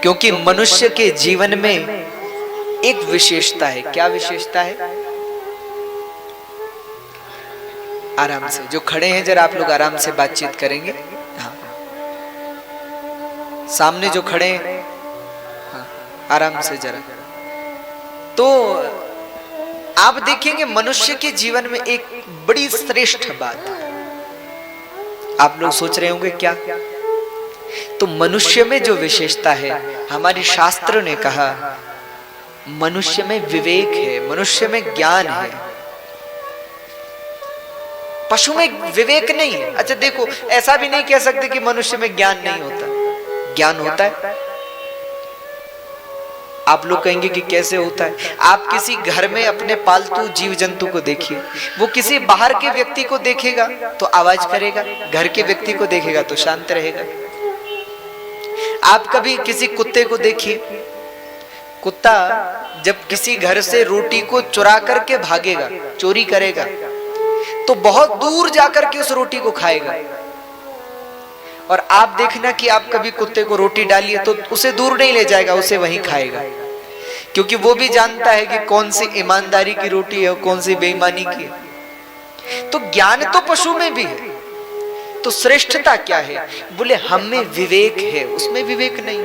क्योंकि मनुष्य के जीवन में एक विशेषता है। क्या विशेषता है? आराम से, जो खड़े हैं जरा आप लोग आराम से बातचीत करेंगे। हाँ, सामने जो खड़े हैं, हाँ, आराम से जरा। तो आप देखेंगे मनुष्य के जीवन में एक बड़ी श्रेष्ठ बात, आप लोग सोच रहे होंगे क्या? तो मनुष्य में जो विशेषता है, हमारे शास्त्र ने कहा मनुष्य में विवेक है, मनुष्य में ज्ञान है, पशु में विवेक नहीं है। अच्छा देखो, ऐसा भी नहीं कह सकते कि मनुष्य में ज्ञान नहीं होता, ज्ञान होता है। आप लोग कहेंगे कि कैसे होता है? आप किसी घर में अपने पालतू जीव जंतु को देखिए, वो किसी बाहर के व्यक्ति को देखेगा तो आवाज करेगा, घर के व्यक्ति को देखेगा तो शांत रहेगा। आप कभी किसी कुत्ते को देखिए, कुत्ता जब किसी घर से रोटी को चुरा करके भागेगा, चोरी करेगा, तो बहुत दूर जाकर के उस रोटी को खाएगा। और आप देखना कि आप कभी कुत्ते को रोटी डालिए तो उसे दूर नहीं ले जाएगा, उसे वहीं खाएगा, क्योंकि वो भी जानता है कि कौन सी ईमानदारी की रोटी है और कौन सी बेईमानी की है। तो ज्ञान तो पशु में भी है। तो श्रेष्ठता क्या है? बोले हम में विवेक है, उसमें विवेक नहीं।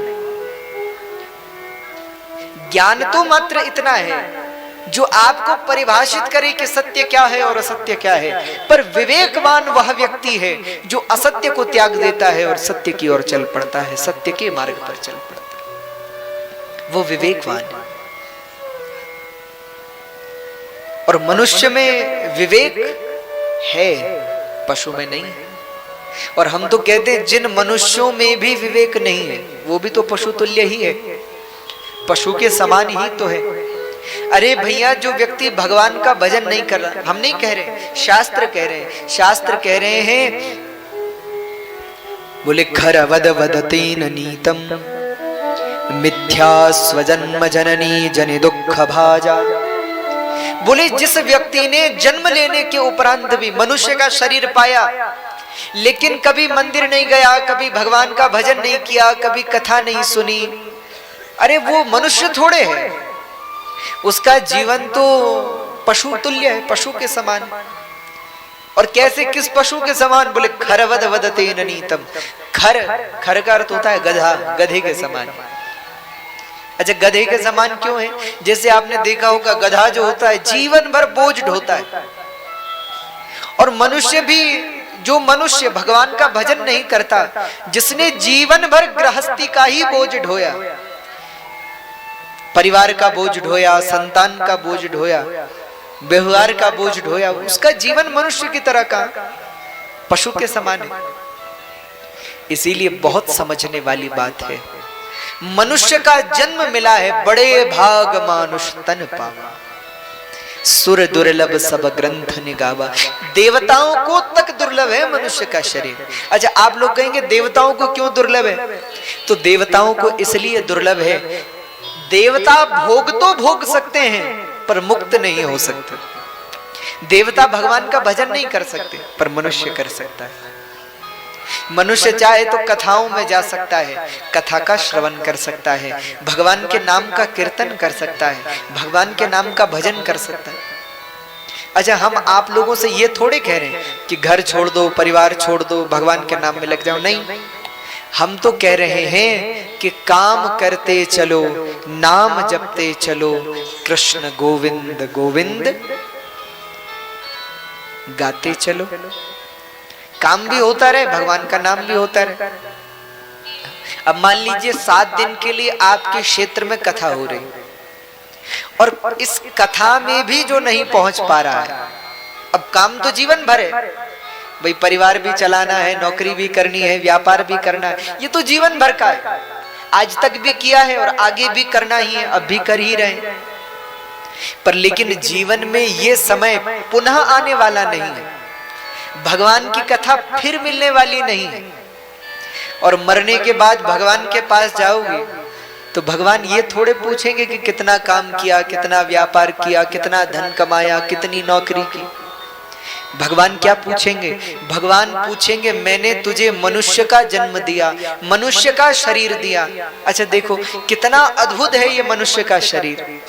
ज्ञान तो मात्र इतना है जो आपको परिभाषित करे कि सत्य क्या है और असत्य क्या है, पर विवेकवान वह व्यक्ति है जो असत्य को त्याग देता है और सत्य की ओर चल पड़ता है, सत्य के मार्ग पर चल पड़ता है, वो विवेकवान है। और मनुष्य में विवेक है, पशु में नहीं है। और हम तो कहते हैं जिन मनुष्यों में भी विवेक नहीं है वो भी तो पशु तुल्य ही है, पशु के समान ही तो है। अरे भैया, जो व्यक्ति भगवान का भजन नहीं कर रहा, हम नहीं कह रहे, शास्त्र कह रहे हैं, शास्त्र कह रहे हैं, बोले खर वद वदतेन नीतम मिथ्या स्वजन्म जननी जनि दुख भाजा। बोले जिस व्यक्ति ने जन्म लेने के उपरांत भी मनुष्य का शरीर पाया, लेकिन कभी मंदिर नहीं गया, कभी भगवान का भजन नहीं किया, कभी कथा नहीं सुनी, अरे वो मनुष्य थोड़े है, उसका जीवन तो पशु तुल्य है, पशु के समान। और कैसे, किस पशु के समान? बोले खरवद वदतेन नीतम। खर, खर का अर्थ होता है गधा, गधे के समान। अच्छा, गधे के समान क्यों है? जैसे आपने देखा होगा गधा जो होता है जीवन भर बोझ ढोता है, और मनुष्य भी, जो मनुष्य भगवान का भजन नहीं करता, जिसने जीवन भर गृहस्थी का ही बोझ ढोया, परिवार का बोझ ढोया, संतान का बोझ ढोया, व्यवहार का बोझ ढोया, उसका जीवन मनुष्य की तरह का पशु के समान है। इसीलिए बहुत समझने वाली बात है, मनुष्य का जन्म मिला है, बड़े भाग मानुष तन पावा, सुर दुर्लभ सब ग्रंथ निगावा। देवताओं को तक दुर्लभ है मनुष्य का शरीर। अच्छा, आप लोग कहेंगे देवताओं को क्यों दुर्लभ है? तो देवताओं को इसलिए दुर्लभ है, देवता भोग तो भोग सकते हैं पर मुक्त नहीं हो सकते। देवता भगवान का भजन नहीं कर सकते, पर मनुष्य कर सकता है। मनुष्य चाहे तो कथाओं में जा सकता है, कथा का श्रवण कर सकता है, भगवान के नाम का कीर्तन कर सकता है, भगवान के नाम का भजन कर सकता है। अच्छा, हम आप लोगों से ये थोड़े कह रहे हैं कि घर छोड़ दो, परिवार छोड़ दो, भगवान के नाम में लग जाओ, नहीं। हम तो कह रहे हैं कि काम करते चलो, नाम जपते चलो, कृष्ण गोविंद गोविंद गाते चलो। काम भी होता रहे, भगवान का नाम भी होता रहे। अब मान लीजिए 7 दिन के लिए आपके क्षेत्र में कथा हो रही, और इस कथा में भी जो नहीं पहुंच पा रहा है, अब काम तो जीवन भर है भाई, परिवार भी चलाना है, नौकरी भी करनी है, व्यापार भी करना है, ये तो जीवन भर का है, आज तक भी किया है और आगे भी करना ही है, अब भी कर ही रहे हैं। पर लेकिन जीवन में ये समय पुनः आने वाला नहीं है, भगवान की कथा फिर मिलने वाली नहीं है, और मरने के बाद भगवान के पास जाओगे तो भगवान ये थोड़े पूछेंगे कि कितना काम किया, कितना व्यापार किया, कितना धन कमाया, कितनी नौकरी की। भगवान क्या पूछेंगे? भगवान पूछेंगे मैंने तुझे मनुष्य का जन्म दिया, मनुष्य का शरीर दिया। अच्छा देखो कितना अद्भुत है ये मनुष्य का शरीर।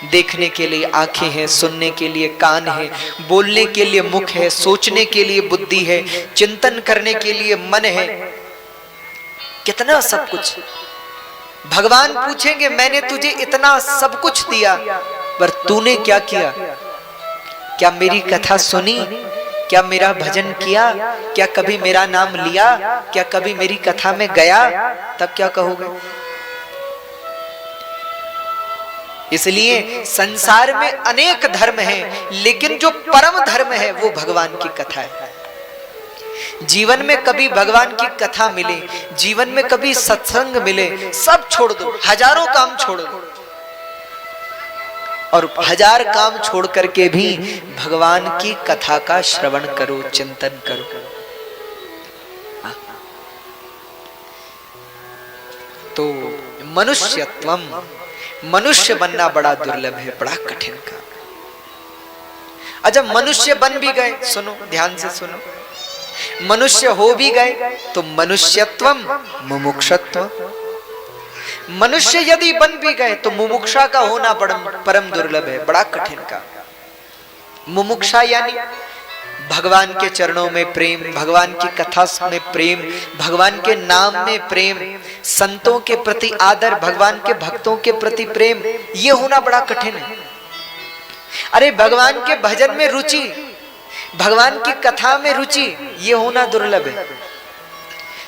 देखने के लिए आंखें हैं, सुनने के लिए कान है, बोलने के लिए मुख है, सोचने के लिए बुद्धि है, चिंतन करने के लिए मन है, कितना सब कुछ। भगवान पूछेंगे मैंने तुझे इतना सब कुछ दिया, पर तूने क्या किया? क्या मेरी कथा सुनी? क्या मेरा भजन किया? क्या कभी मेरा नाम लिया? क्या कभी मेरी कथा में गया? तब क्या कहोगे? इसलिए संसार में अनेक धर्म हैं, लेकिन जो परम धर्म है वो भगवान की कथा है। जीवन में कभी भगवान की कथा मिले, जीवन में कभी सत्संग मिले, सब छोड़ दो, हजारों काम छोड़ दो, और 1000 काम छोड़ करके भी भगवान की कथा का श्रवण करो, चिंतन करो। तो मनुष्यत्वम, मनुष्य बनना बड़ा दुर्लभ है, बड़ा कठिन काम। अच्छा मनुष्य बन भी गए, सुनो ध्यान से सुनो, मनुष्य हो भी गए तो मनुष्यत्वम मुमुक्षत्व, मनुष्य यदि बन भी गए तो मुमुक्षा का होना परम दुर्लभ है, बड़ा कठिन का। मुमुक्षा यानी भगवान के चरणों में प्रेम, भगवान की कथा में प्रेम, भगवान के नाम में प्रेम, संतों के प्रति आदर, भगवान के भक्तों के प्रति प्रेम, ये होना बड़ा कठिन है। अरे भगवान के भजन में रुचि, भगवान की कथा में रुचि, ये होना दुर्लभ है।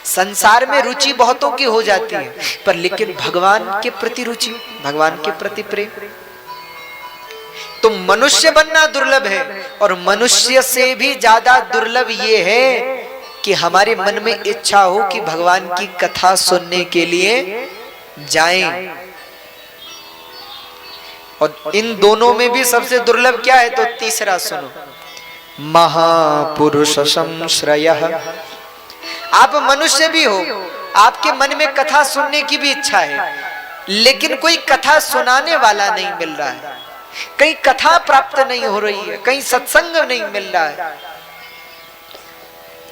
संसार में रुचि बहुतों की हो जाती है, पर लेकिन भगवान के प्रति रुचि, भगवान के प्रति प्रेम, तो मनुष्य बनना दुर्लभ है। और मनुष्य से भी ज्यादा दुर्लभ ये है कि हमारे मन में इच्छा हो कि भगवान की कथा सुनने के लिए जाएं। और इन दोनों में भी सबसे दुर्लभ क्या है? तो तीसरा सुनो, महापुरुष संश्रयः। आप मनुष्य भी हो, आपके मन में कथा सुनने की भी इच्छा है, लेकिन कोई कथा सुनाने वाला नहीं मिल रहा है, कहीं कथा प्राप्त नहीं हो रही है, कहीं सत्संग नहीं मिल रहा है,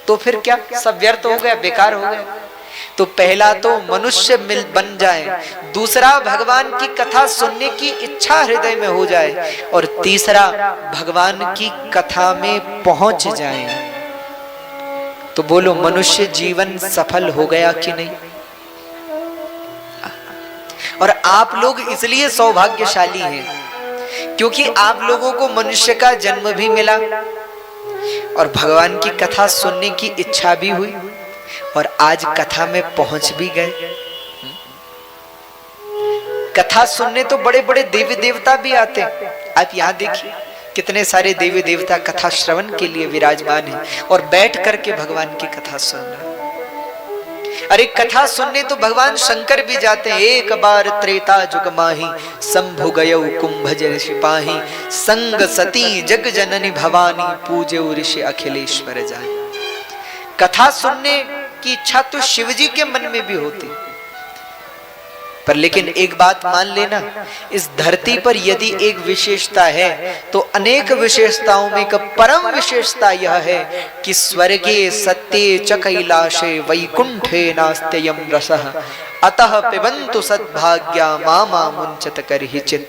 तो फिर क्या? सब व्यर्थ हो गया, बेकार हो गया। तो पहला तो मनुष्य बन जाए, दूसरा भगवान की कथा सुनने की इच्छा हृदय में हो जाए, और तीसरा भगवान की कथा में पहुंच जाए। तो बोलो मनुष्य जीवन सफल हो गया कि नहीं? और आप लोग इसलिए सौभाग्यशाली हैं क्योंकि आप लोगों को मनुष्य का जन्म भी मिला और भगवान की कथा सुनने की इच्छा भी हुई, और आज कथा में पहुंच भी गए। कथा सुनने तो बड़े बड़े देवी देवता भी आते हैं। आप यहाँ देखिए कितने सारे देवी देवता कथा श्रवण के लिए विराजमान हैं और बैठ करके भगवान की कथा सुन रहे। अरे कथा सुनने तो भगवान शंकर भी जाते हैं। एक बार त्रेता जुग माही, शंभु गयौ कुंभज ऋषिपाही, संग सती जग जननी भवानी, पूज्यो ऋषि अखिलेश्वर जाए। कथा सुनने की इच्छा तो शिव जी के मन में भी होती, पर लेकिन एक बात मान लेना, इस धरती पर यदि एक विशेषता है तो अनेक विशेषताओं में एक परम विशेषता यह है कि स्वर्गे सत्ये च कैलाशे वैकुंठे नास्त्ययं रसः, अतः पिबन्तु सद्भाग्या मामा मुंचत करहिचित्।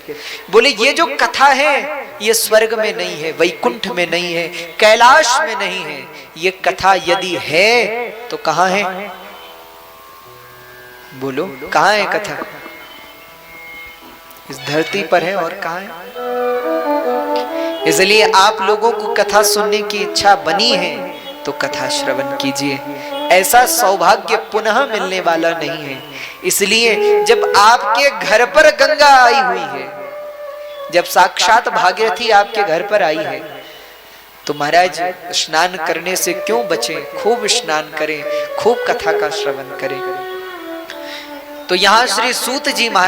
बोले ये जो कथा है ये स्वर्ग में नहीं है, वैकुंठ में नहीं है, कैलाश में नहीं है। ये कथा यदि है तो कहाँ है? बोलो कहाँ है कथा? इस धरती पर है, और कहाँ है? इसलिए आप लोगों को कथा सुनने की इच्छा बनी है तो कथा श्रवण कीजिए। ऐसा सौभाग्य पुनः मिलने वाला नहीं है। इसलिए जब आपके घर पर गंगा आई हुई है, जब साक्षात भागीरथी आपके घर पर आई है, तो महाराज स्नान करने से क्यों बचें? खूब स्नान करें, खूब कथा का श्रवण करें। तो यहाँ श्री सूत जी महाराज